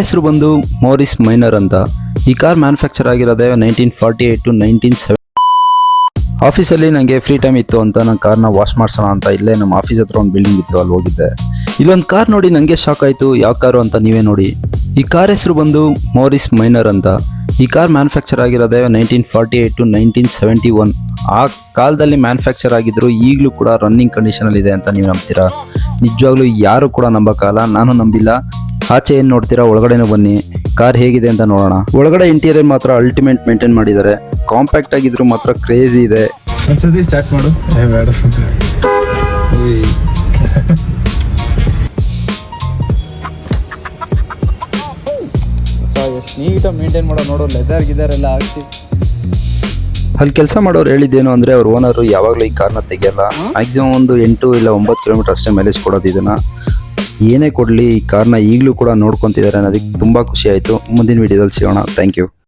ಹೆಸರು ಬಂದು Morris minor ಅಂತ. ಈ ಕಾರ್ ಮ್ಯಾನುಫ್ಯಾಕ್ಚರ್ ಆಗಿರೋದೇ 1948 to 1970. ಆಫೀಸಲ್ಲಿ ನನಗೆ ಫ್ರೀ ಟೈಮ್ ಇತ್ತು ಅಂತ ನಾನು ಕಾರ್ನ ವಾಶ್ ಮಾಡ್ಸೋಣ ಅಂತ ಇಲ್ಲೇ ನಮ್ಮ ಆಫೀಸ್ ಹತ್ರ ಒಂದು ಬಿಲ್ಡಿಂಗ್ ಇತ್ತು, ಅಲ್ಲಿ ಹೋಗಿದ್ದೆ. ಇಲ್ಲೊಂದು ಕಾರ್ ನೋಡಿ ನನಗೆ ಶಾಕ್ ಆಯಿತು. ಯಾವ ಕಾರು ಅಂತ ನೀವೇ ನೋಡಿ. ಈ ಕಾರ್ ಹೆಸರು ಬಂದು ಮೋರಿಸ್ ಮೈನರ್ ಅಂತ. ಈ ಕಾರ್ ಮ್ಯಾನುಫ್ಯಾಕ್ಚರ್ ಆಗಿರೋದೇ 1948 to 1971. ಆ ಕಾಲದಲ್ಲಿ ಮ್ಯಾನುಫ್ಯಾಕ್ಚರ್ ಆಗಿದ್ರು ಈಗಲೂ ಕೂಡ ರನ್ನಿಂಗ್ ಕಂಡೀಷನಲ್ಲಿ ಇದೆ ಅಂತ ನೀವು ನಂಬ್ತೀರಾ? ನಿಜವಾಗ್ಲೂ ಯಾರು ಕೂಡ ನಂಬಕ್ಕಾಗಲ್ಲ, ನಾನು ನಂಬಿಲ್ಲ. ಆಚೆ ಏನು ನೋಡ್ತೀರಾ, ಒಳಗಡೆನೂ ಬನ್ನಿ, ಕಾರ್ ಹೇಗಿದೆ ಅಂತ ನೋಡೋಣ. ಒಳಗಡೆ ಇಂಟೀರಿಯರ್ ಮಾತ್ರ ಅಲ್ಟಿಮೇಟ್ ಮೇಂಟೈನ್ ಮಾಡಿದ್ದಾರೆ. ಕಾಂಪ್ಯಾಕ್ಟ್ ಆಗಿದ್ರು ಮಾತ್ರ ಕ್ರೇಜಿ ಇದೆ. ಒಂದ್ಸತಿ ಸ್ಟಾರ್ಟ್ ಮಾಡು. ಬೇಡ ಎಷ್ಟು ನೀಟಾಗಿ ಮೇಂಟೈನ್ ಮಾಡೋ ನೋಡೋ, ಲೆದರ್ ಗಿದರ್ ಎಲ್ಲ ಹಾಕ್ಸಿ. ಅಲ್ಲಿ ಕೆಲಸ ಮಾಡೋರು ಹೇಳಿದ್ದೇನು ಅಂದರೆ ಅವ್ರ ಓನರು ಯಾವಾಗಲೂ ಈ ಕಾರ್ನ ತೆಗಿಯಲ್ಲ. ಮ್ಯಾಕ್ಸಿಮಮ್ ಒಂದು 8 ಇಲ್ಲ 9 ಕಿಲೋಮೀಟರ್ ಅಷ್ಟೇ ಮೈಲೇಜ್ ಕೊಡೋದು ಇದನ್ನು. ಏನೇ ಕೊಡಲಿ ಈ ಕಾರ್ನ ಈಗಲೂ ಕೂಡ ನೋಡ್ಕೊತಿದ್ದಾರೆ ಅನ್ನೋದಕ್ಕೆ ತುಂಬ ಖುಷಿ ಆಯಿತು. ಮುಂದಿನ ವೀಡಿಯೋದಲ್ಲಿ ಸಿಗೋಣ. Thank you.